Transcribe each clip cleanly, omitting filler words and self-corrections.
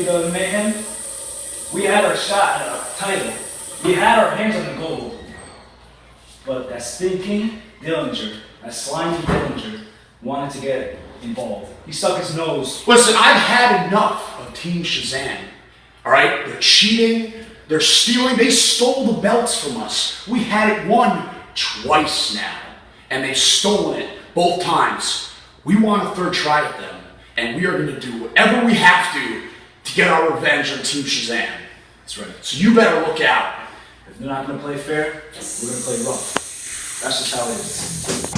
ECPW Mayhem, we had our shot at our title. We had our hands on the gold. But that stinking Dillinger, that slimy Dillinger, wanted to get involved. He stuck his nose. Listen, I've had enough of Team Shazam. All right? They're cheating. They're stealing. They stole the belts from us. We had it won twice now. And they've stolen it both times. We want a third try at them. And we are going to do whatever we have to get our revenge on Team Shazam. That's right. So you better look out. If they're not going to play fair, we're going to play rough. That's just how it is.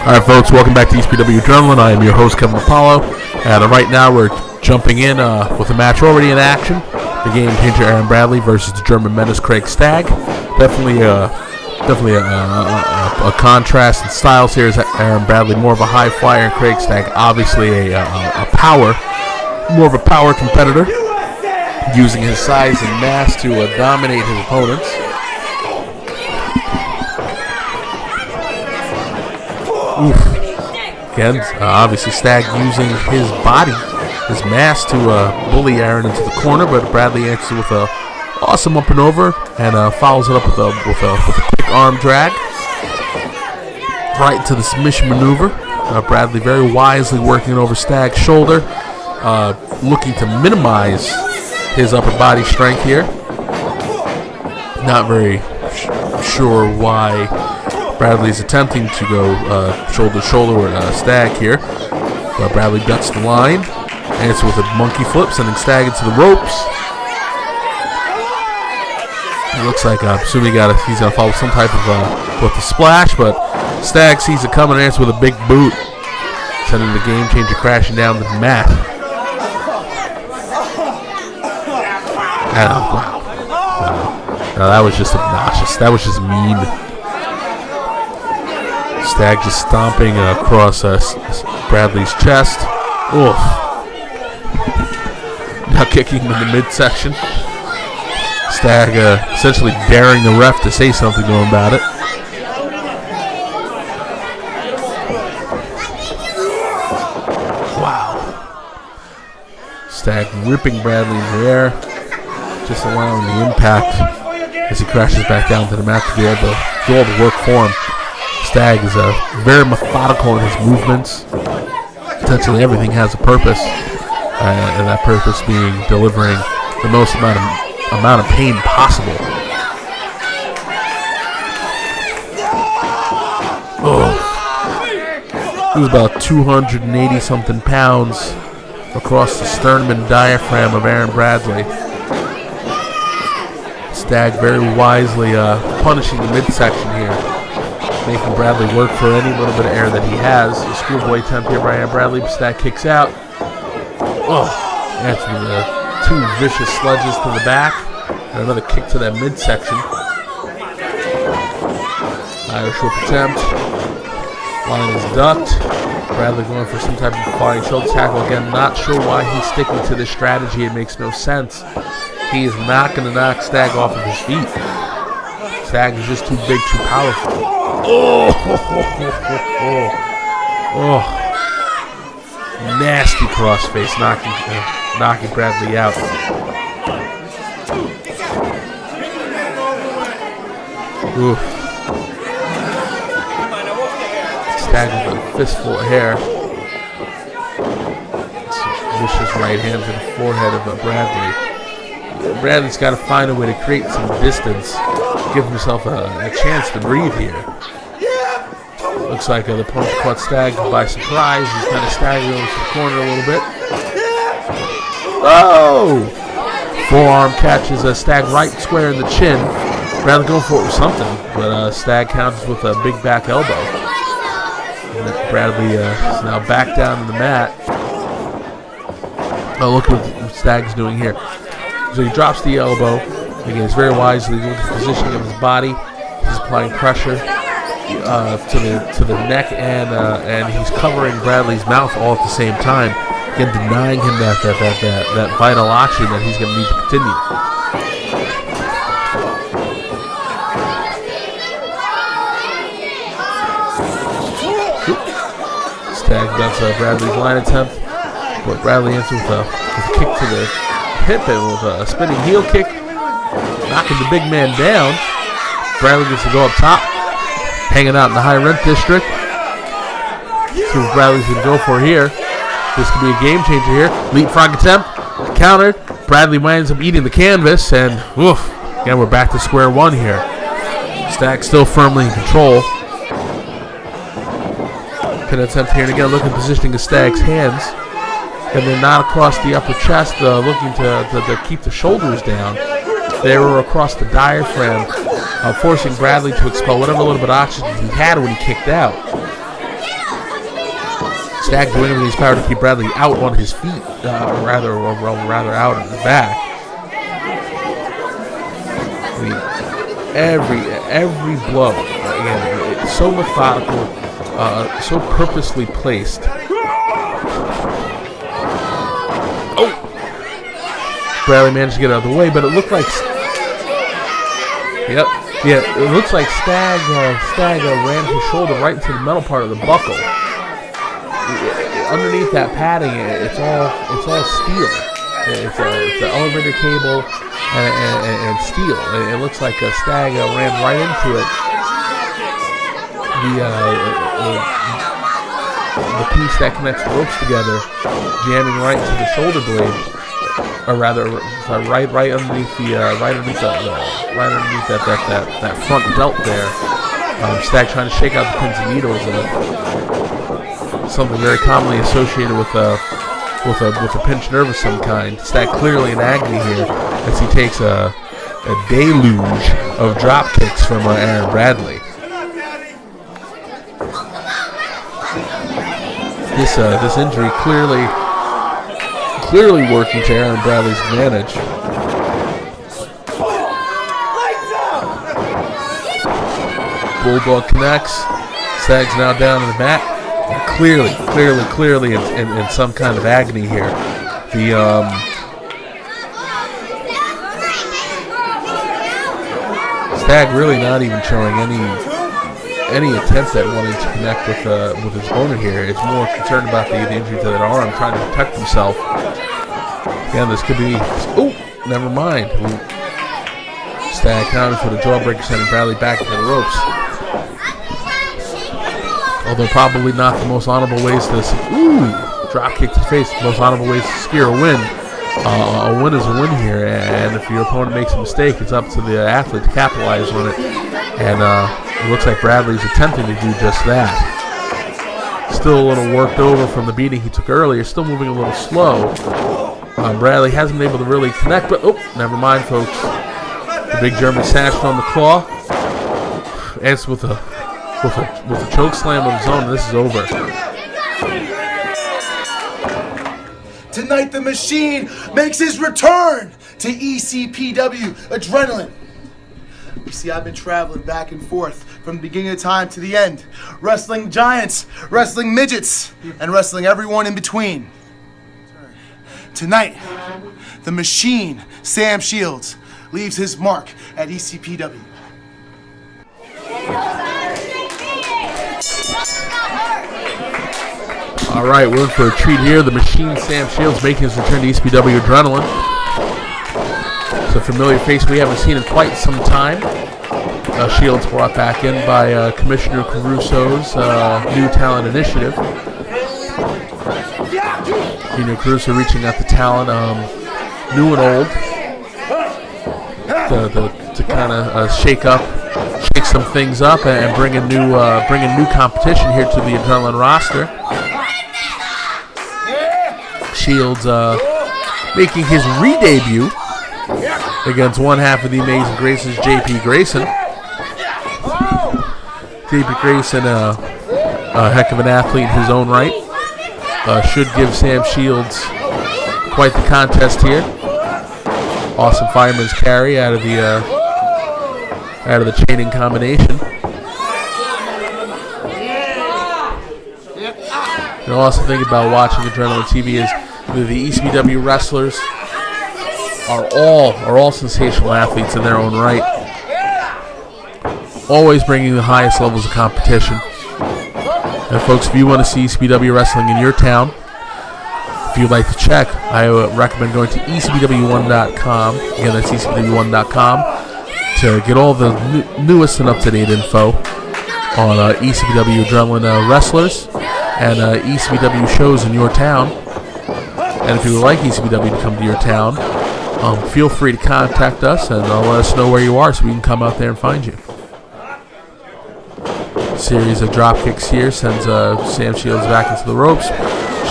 Alright folks, welcome back to ECPW Adrenaline. I am your host, Kevin Apollo. And right now we're jumping in with a match already in action. The game changer Aaron Bradley versus the German menace Kraig Stag. Definitely a contrast in styles here. Is Aaron Bradley more of a high flyer, and Kraig Stag obviously more of a power competitor, using his size and mass to dominate his opponents. Oof. Again, obviously Stag using his body, his mass to bully Aaron into the corner, but Bradley answers with a awesome up and over, and follows it up with a quick arm drag right into the submission maneuver. Bradley very wisely working over Stag's shoulder, looking to minimize his upper body strength here. Not very sure why Bradley's attempting to go shoulder to shoulder with Stag here, but Bradley guts the line, answers with a monkey flip, sending Stag into the ropes. It looks like assuming he's gonna follow some type of with the splash, but Stag sees it coming and answers with a big boot, sending the game changer crashing down to the mat. Wow. No, that was just obnoxious. That was just mean. Stag just stomping across Bradley's chest. Oof. Now kicking him in the midsection. Stag essentially daring the ref to say something to him about it. Wow. Stag ripping Bradley in the air, just allowing the impact as he crashes back down to the mat to do all the work for him. Stag is very methodical in his movements. Essentially everything has a purpose, and that purpose being delivering the most amount of pain possible. Oh. It was about 280 something pounds across the sternum and diaphragm of Aaron Bradley. Stag very wisely punishing the midsection here, making Bradley work for any little bit of air that he has. A schoolboy attempt here by Aaron Bradley, but Stag kicks out. Oh, that's the two vicious sledges to the back, and another kick to that midsection. Irish whip attempt. Line is ducked. Bradley going for some type of flying shoulder tackle. Again, not sure why he's sticking to this strategy. It makes no sense. He is not going to knock Stag off of his feet. Stag is just too big, too powerful. Oh. Nasty crossface, knocking Bradley out. Oof. Stag with a fistful of hair. Vicious right hand to the forehead of Bradley. Bradley's got to find a way to create some distance, give himself a chance to breathe here. Looks like the punch caught Stag by surprise. He's kind of staggering over to the corner a little bit. Oh! Forearm catches Stag right square in the chin. Bradley going for it with something, but Stag counters with a big back elbow. And Bradley is now back down to the mat. Oh, look what Stag's doing here. So he drops the elbow. Again, he's very wisely doing the positioning of his body. He's applying pressure to the neck, and he's covering Bradley's mouth all at the same time, again denying him that vital oxygen that he's going to need to continue. Stag does Bradley's line attempt, but Bradley answers with a kick to the hip and with a spinning heel kick, knocking the big man down. Bradley gets to go up top, hanging out in the high rent district. See what Bradley's going to go for here. This could be a game changer here. Leapfrog attempt, countered. Bradley winds up eating the canvas, and woof, again we're back to square one here. Stag still firmly in control. Pin attempt here, and again looking positioning of Stag's hands. And they're not across the upper chest, looking to keep the shoulders down. They were across the diaphragm, forcing Bradley to expel whatever little bit of oxygen he had when he kicked out. Stag doing everything in his power to keep Bradley out on his feet, rather out on his back. I mean, every blow, again, it's so methodical, so purposely placed. Oh! Bradley managed to get out of the way, but it looked like... it looks like Stag ran his shoulder right into the metal part of the buckle. Underneath that padding, it's all steel. It's the elevator cable and steel. It looks like a Stag ran right into it. The piece that connects the ropes together, jamming right to the shoulder blade, or rather, right underneath that front belt there. Stag trying to shake out the pins and needles. Something very commonly associated with a pinched nerve of some kind. Stag clearly in agony here as he takes a deluge of drop kicks from Aaron Bradley. This injury clearly working to Aaron Bradley's advantage. Bulldog connects. Stag's now down on the mat. Clearly in some kind of agony here. Stag really not even showing any attempt at wanting to connect with his opponent here. It's more concerned about the injury to that arm, trying to protect himself. Again, this could be... Oh, never mind. Stag counted for the jawbreaker, sending Bradley back into the ropes. Although probably not the most honorable ways to... drop kick to the face. The most honorable ways to secure a win. A win is a win here, and if your opponent makes a mistake, it's up to the athlete to capitalize on it. And it looks like Bradley's attempting to do just that. Still a little worked over from the beating he took earlier. Still moving a little slow. Bradley hasn't been able to really connect, but never mind, folks. The big German smashed on the claw. Ends with a choke slam of his own, and this is over. Tonight the Machine makes his return to ECPW Adrenaline. You see, I've been traveling back and forth from the beginning of time to the end, wrestling giants, wrestling midgets, and wrestling everyone in between. Tonight, the Machine, Sam Shields, leaves his mark at ECPW. All right, we're in for a treat here. The Machine, Sam Shields, making his return to ECPW Adrenaline. It's a familiar face we haven't seen in quite some time. Shields brought back in by Commissioner Caruso's new talent initiative. Commissioner Caruso reaching out to talent, new and old, to kind of shake some things up and bring in new competition here to the Adrenaline roster. Shields making his re-debut against one half of the Amazing Grace's JP Grayson. JP Grayson, a heck of an athlete in his own right. Should give Sam Shields quite the contest here. Awesome fireman's carry out of the chaining combination. The awesome thing about watching Adrenaline TV is the ECPW wrestlers are all sensational athletes in their own right. Always bringing the highest levels of competition. And folks, if you want to see ECPW wrestling in your town, if you'd like to check, I recommend going to ECPW1.com. Again, that's ECPW1.com to get all the newest and up-to-date info on ECPW Adrenaline wrestlers and ECPW shows in your town. And if you would like ECPW to come to your town, feel free to contact us and let us know where you are so we can come out there and find you. Series of drop kicks here sends Sam Shields back into the ropes.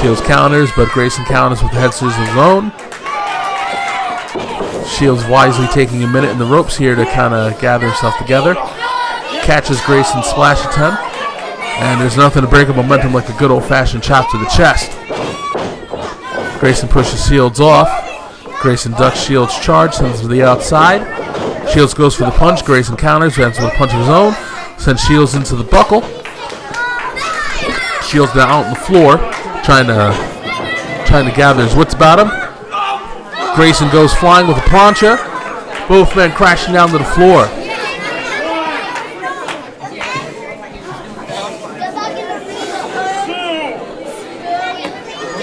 Shields counters, but Grayson counters with the head scissors of his own. Shields wisely taking a minute in the ropes here to kind of gather himself together. Catches Grayson's splash attempt. And there's nothing to break up momentum like a good old-fashioned chop to the chest. Grayson pushes Shields off. Grayson ducks Shields' charge, sends him to the outside. Shields goes for the punch. Grayson counters, ends with a punch of his own. Sends Shields into the buckle. Shields now out on the floor, trying to gather his wits about him. Grayson goes flying with a plancha. Both men crashing down to the floor.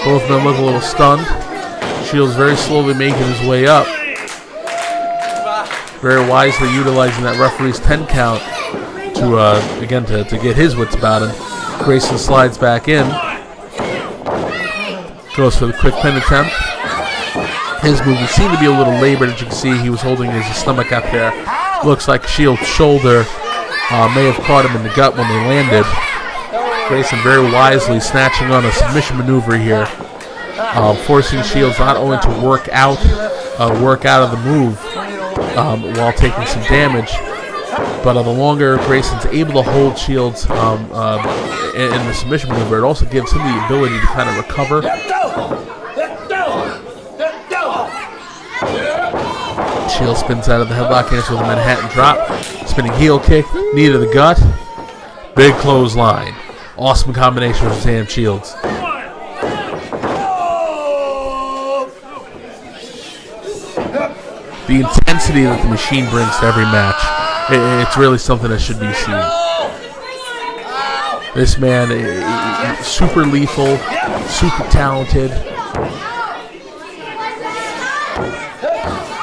Both men look a little stunned. Shields very slowly making his way up. Very wisely utilizing that referee's 10 count to get his wits about him. Grayson slides back in. Goes for the quick pin attempt. His movement seemed to be a little labored. As you can see, he was holding his stomach up there. Looks like Shields' shoulder may have caught him in the gut when they landed. Grayson very wisely snatching on a submission maneuver here, forcing Shields not only to work out of the move while taking some damage, but the longer Grayson's able to hold Shields in the submission maneuver, it also gives him the ability to kind of recover. Shields spins out of the headlock, hits with a Manhattan drop, spinning heel kick, knee to the gut, big clothesline. Awesome combination from Sam Shields. The intensity that the Machine brings to every match, it's really something that should be seen. This man is super lethal, super talented,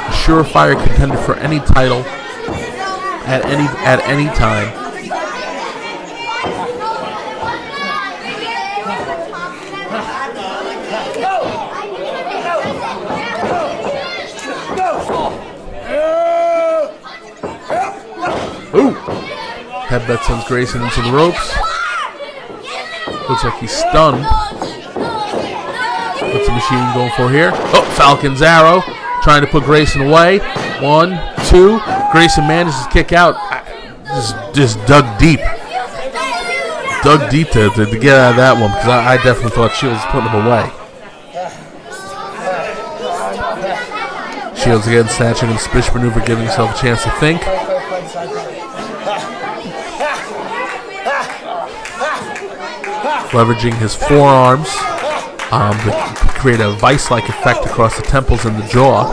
a surefire contender for any title at any time. Ooh! Headbutt sends Grayson into the ropes. Looks like he's stunned. What's the Machine going for here? Oh, Falcon's arrow. Trying to put Grayson away. 1, 2. Grayson manages to kick out. Just dug deep. Dug deep to get out of that one, because I definitely thought Shields was putting him away. Shields again snatching a submission maneuver, giving himself a chance to think. Leveraging his forearms to create a vice-like effect across the temples and the jaw.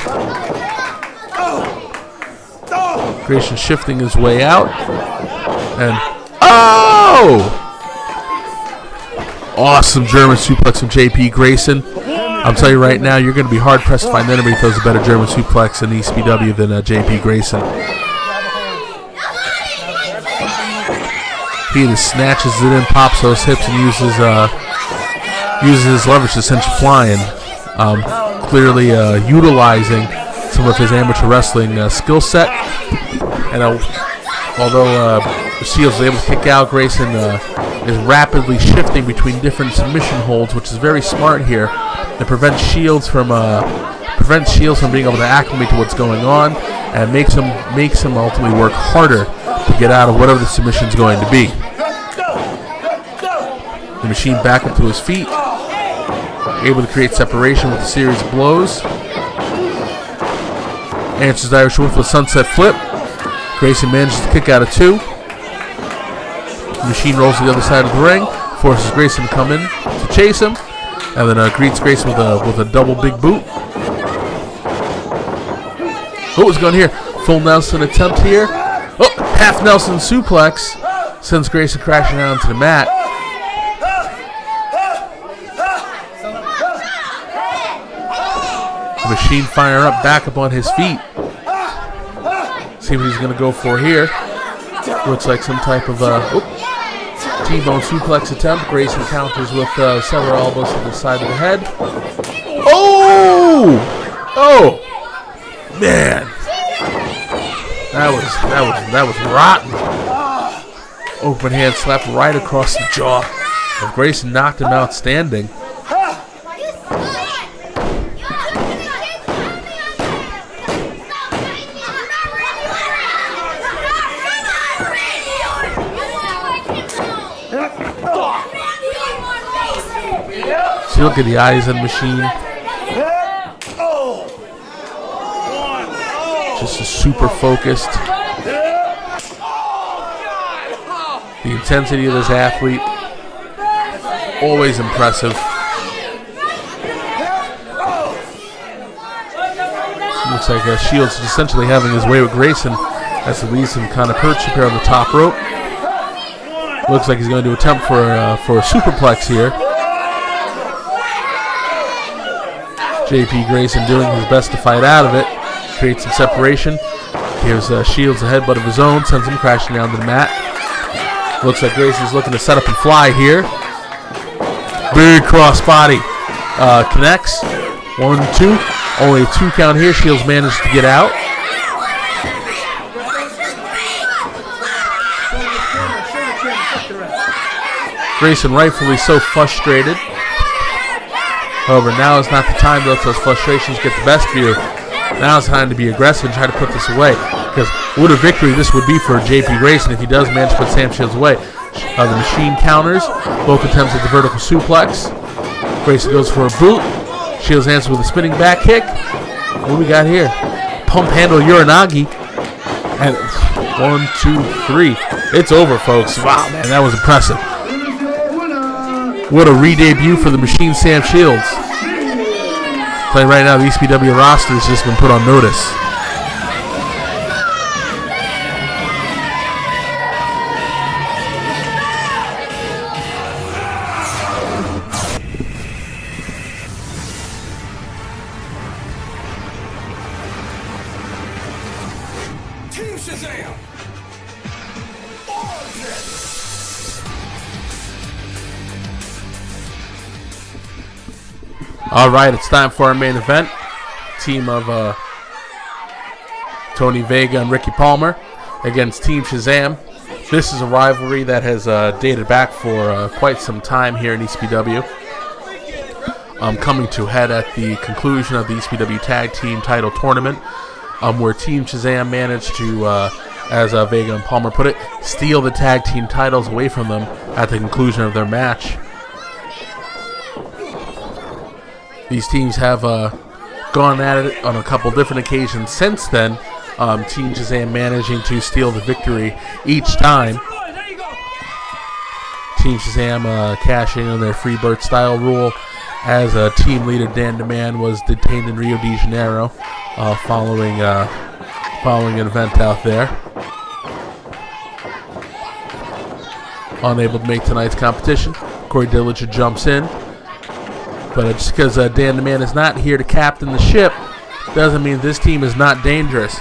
Grayson shifting his way out. And, oh! Awesome German suplex from JP Grayson. I'll tell you right now, you're going to be hard-pressed to find anybody who throws a better German suplex in ECPW than JP Grayson. He just snatches it in, pops those hips, and uses his leverage to send you flying. Clearly utilizing some of his amateur wrestling skill set. And although Shields is able to kick out, Grayson is rapidly shifting between different submission holds, which is very smart here. It prevents Shields from being able to acclimate to what's going on, and makes him ultimately work harder to get out of whatever the submission's going to be. The Machine back up to his feet, able to create separation with a series of blows. Answers the Irish Whip with a sunset flip. Grayson manages to kick out of 2. The Machine rolls to the other side of the ring, forces Grayson to come in to chase him, and then greets Grayson with a double big boot. Oh, what's going here? Full Nelson attempt here. Oh, half Nelson suplex sends Grayson crashing down to the mat. Machine fire up, back up on his feet. See what he's going to go for here. Looks like some type of T-bone suplex attempt. Grayson counters with several elbows to the side of the head. Oh! Oh! Man. That was rotten. Open hand slap right across the jaw of Grayson, knocked him out standing. See, look at the eyes of the Machine. Just super focused. The intensity of this athlete, always impressive. Looks like Shields is essentially having his way with Grayson as he leaves him kind of perched up here on the top rope. Looks like he's going to attempt for a superplex here. JP Grayson doing his best to fight out of it. Creates some separation. Gives Shields a headbutt of his own. Sends him crashing down to the mat. Looks like Grayson's looking to set up and fly here. Big cross body. Connects. 1, 2. Only a 2 count here. Shields managed to get out. Grayson rightfully so frustrated. However, now is not the time to let those frustrations get the best of you. Now it's time to be aggressive and try to put this away. Because what a victory this would be for JP Grayson if he does manage to put Sam Shields away. The Machine counters. Both attempts at the vertical suplex. Grayson goes for a boot. Shields answers with a spinning back kick. What do we got here? Pump handle Uranagi. And 1, 2, 3. It's over, folks. Wow, man, that was impressive. What a re-debut for the Machine Sam Shields. Playing right now, the ECPW roster has just been put on notice. Team Shazam! All right, it's time for our main event. Team of Tony Vega and Ricky Palmer against Team Shazam. This is a rivalry that has dated back for quite some time here in ECPW. Coming to head at the conclusion of the ECPW Tag Team Title Tournament, where Team Shazam managed to, as Vega and Palmer put it, steal the tag team titles away from them at the conclusion of their match. These teams have gone at it on a couple different occasions since then. Team Shazam managing to steal the victory each time. Team Shazam cashing in their Freebird style rule as team leader Dan DeMann was detained in Rio de Janeiro following an event out there. Unable to make tonight's competition, Corey Dillinger jumps in. But just because Dan DeMann is not here to captain the ship doesn't mean this team is not dangerous.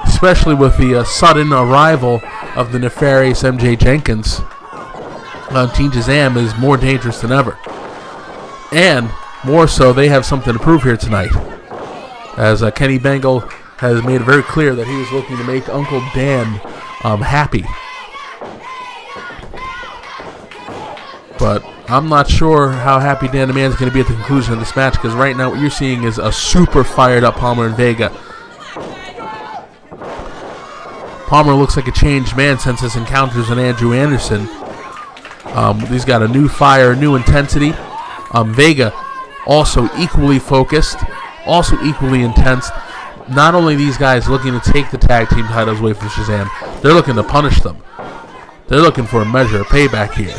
Especially with the sudden arrival of the nefarious MJ Jenkins. Team Shazam is more dangerous than ever. And more so, they have something to prove here tonight. As Kenny Bengal has made it very clear that he is looking to make Uncle Dan happy. But I'm not sure how happy Dan DeMann is going to be at the conclusion of this match, because right now what you're seeing is a super fired up Palmer and Vega. Palmer looks like a changed man since his encounters with Andrew Anderson. He's got a new fire, new intensity. Vega also equally focused, also equally intense. Not only these guys looking to take the tag team titles away from Shazam, they're looking to punish them. They're looking for a measure of payback here.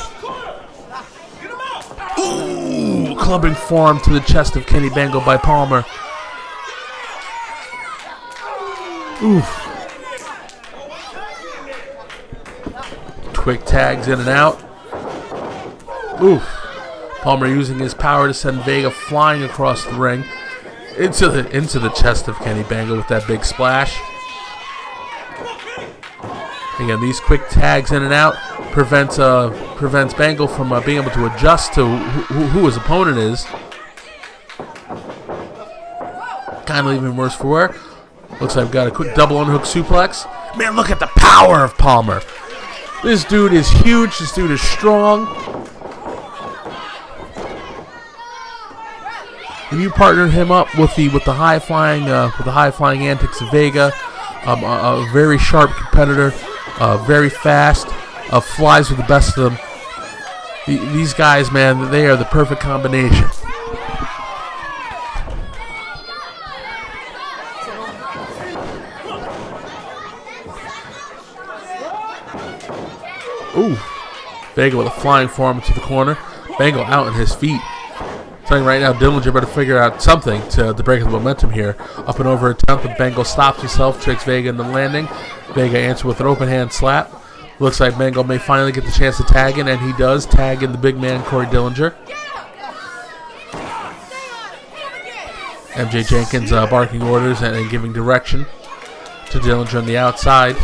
Ooh, clubbing forearm to the chest of Kenny Bengal by Palmer. Oof. Quick tags in and out. Oof. Palmer using his power to send Vega flying across the ring. into the chest of Kenny Bangle with that big splash. Again, these quick tags in and out prevents Bangle from being able to adjust to who his opponent is. Kind of even worse for wear. Looks like I've got a quick double unhook suplex. Man, look at the power of Palmer. This dude is huge. This dude is strong. And you partnered him up with the high flying antics of Vega, a very sharp competitor, very fast, flies with the best of them. These guys, man, they are the perfect combination. Ooh, Vega with a flying forearm to the corner. Bangle out on his feet. Saying right now, Dillinger better figure out something to break the momentum here. Up and over attempt, but Bangle stops himself, tricks Vega in the landing. Vega answers with an open hand slap. Looks like Bangle may finally get the chance to tag in, and he does tag in the big man, Corey Dillinger. MJ Jenkins barking orders and giving direction to Dillinger on the outside.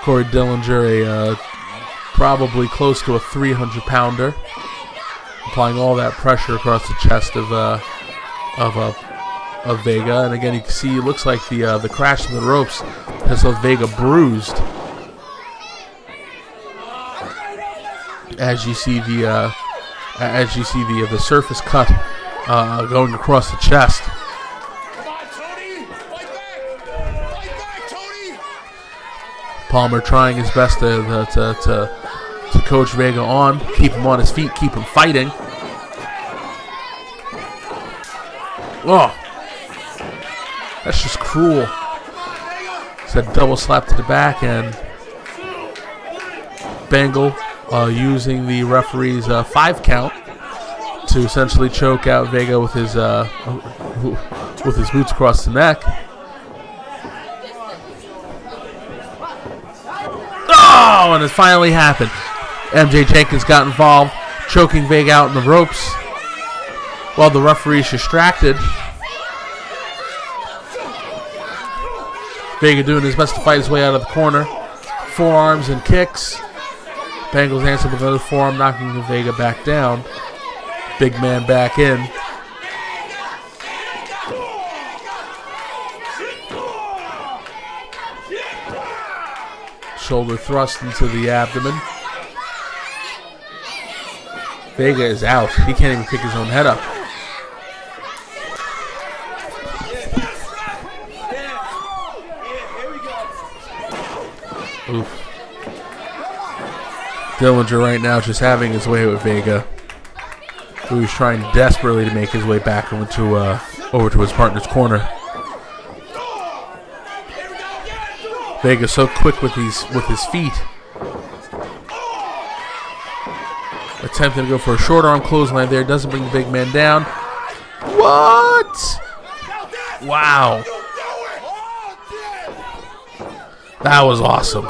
Corey Dillinger, probably close to a 300-pounder, applying all that pressure across the chest of Vega. And again, you can see it looks like the crash in the ropes has left Vega bruised. As you see the surface cut going across the chest. Palmer trying his best to coach Vega on, keep him on his feet, keep him fighting. Oh, that's just cruel. It's a double slap to the back, and Bangle using the referee's 5 count to essentially choke out Vega with his boots across the neck. Oh, and it finally happened. MJ Jenkins got involved, choking Vega out in the ropes while the referee's distracted. Vega doing his best to fight his way out of the corner. Forearms and kicks. Bangle's answered with another forearm, knocking the Vega back down. Big man back in. Shoulder thrust into the abdomen. Vega is out. He can't even pick his own head up. Oof. Dillinger right now just having his way with Vega, who's trying desperately to make his way back over to his partner's corner. Vega so quick with his feet. Attempting to go for a short arm clothesline there. Doesn't bring the big man down. What? Wow. That was awesome.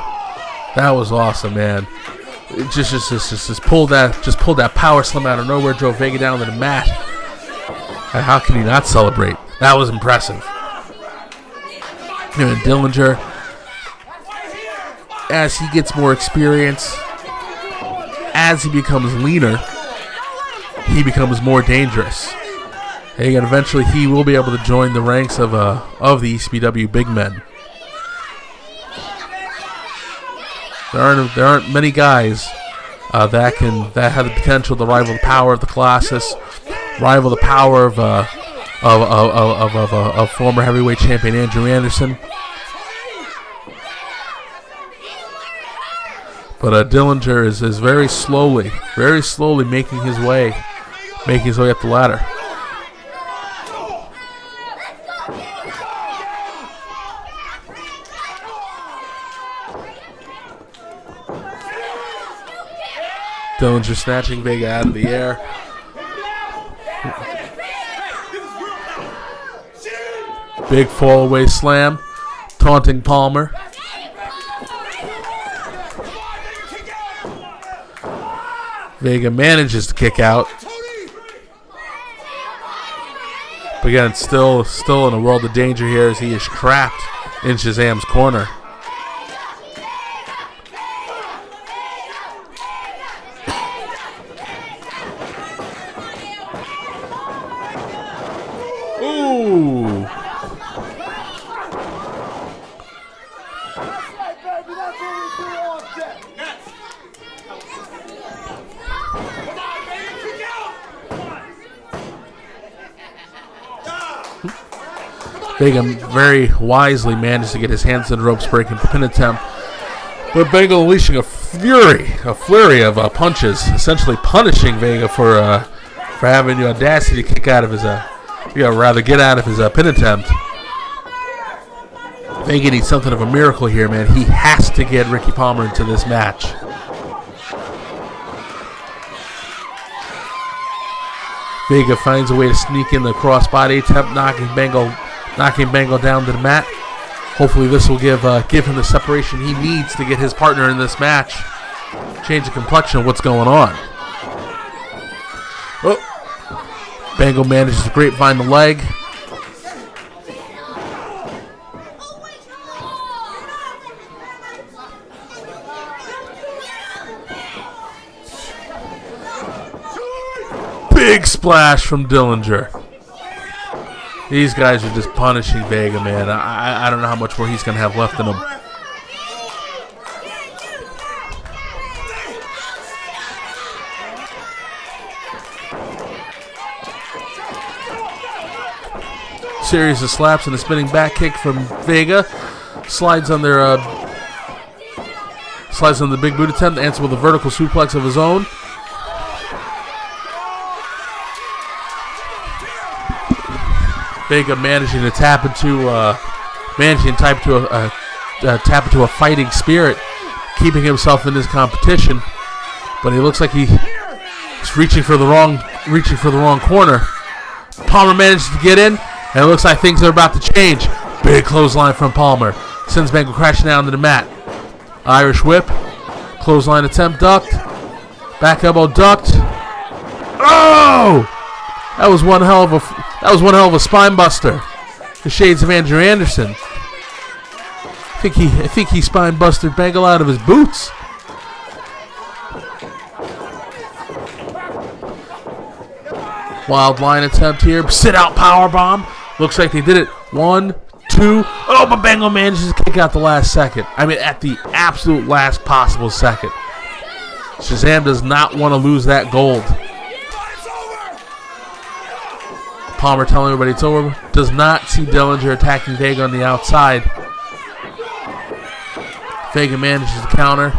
That was awesome, man. It just pulled that power slam out of nowhere, drove Vega down to the mat. And how can he not celebrate? That was impressive. And Dillinger, as he gets more experience, as he becomes leaner, he becomes more dangerous. And eventually he will be able to join the ranks of the ECPW big men. There aren't many guys that have the potential to rival the power of the Colossus, rival the power of former heavyweight champion Andrew Anderson. But Dillinger is very slowly making his way up the ladder. Dillinger snatching Vega out of the air. Big fall-away slam, taunting Palmer. Vega manages to kick out. But again, still in a world of danger here as he is trapped in Shazam's corner. Ooh. Vega very wisely managed to get his hands on the ropes, breaking the pin attempt. But Vega unleashing a flurry of punches, essentially punishing Vega for having the audacity to kick out of his, get out of his pin attempt. Vega needs something of a miracle here, man. He has to get Ricky Palmer into this match. Vega finds a way to sneak in the crossbody attempt, knocking Bengal down to the mat. Hopefully this will give him the separation he needs to get his partner in this match. Change the complexion of what's going on. Oh. Bengal manages to grapevine the leg. Big splash from Dillinger. These guys are just punishing Vega, man. I don't know how much more he's going to have left in him. Series of slaps and a spinning back kick from Vega. Slides on the big boot attempt to answer with a vertical suplex of his own. Vega managing to tap into a fighting spirit, keeping himself in this competition. But he looks like he's reaching for the wrong corner. Palmer manages to get in, and it looks like things are about to change. Big clothesline from Palmer. Sends Bengal crashing down to the mat. Irish whip. Clothesline attempt ducked. Back elbow ducked. Oh! That was one hell of a spine buster. The shades of Andrew Anderson. I think he spine busted Bengal out of his boots. Wild line attempt here. Sit out powerbomb. Looks like they did it. 1, 2. Oh, but Bengal manages to kick out the last second. I mean, at the absolute last possible second. Shazam does not want to lose that gold. Palmer telling everybody it's over. Does not see Dillinger attacking Vega on the outside. Vega manages to counter.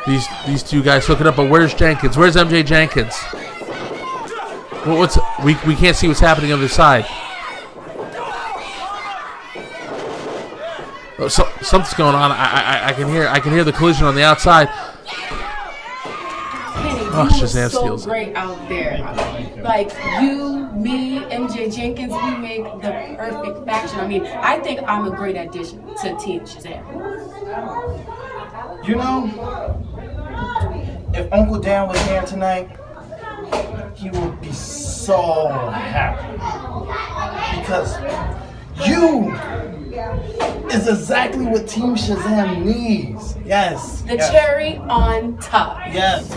These two guys hooking up, but where's Jenkins? Where's MJ Jenkins? We can't see what's happening on the side. Oh, something's going on. I can hear the collision on the outside. Oh, Shazam steals it. Great out there. Like you, me, MJ Jenkins, we make the perfect faction. I mean, I think I'm a great addition to Team Shazam. You know, if Uncle Dan was here tonight, he would be so happy. Because you is exactly what Team Shazam needs. Yes. The cherry on top. Yes.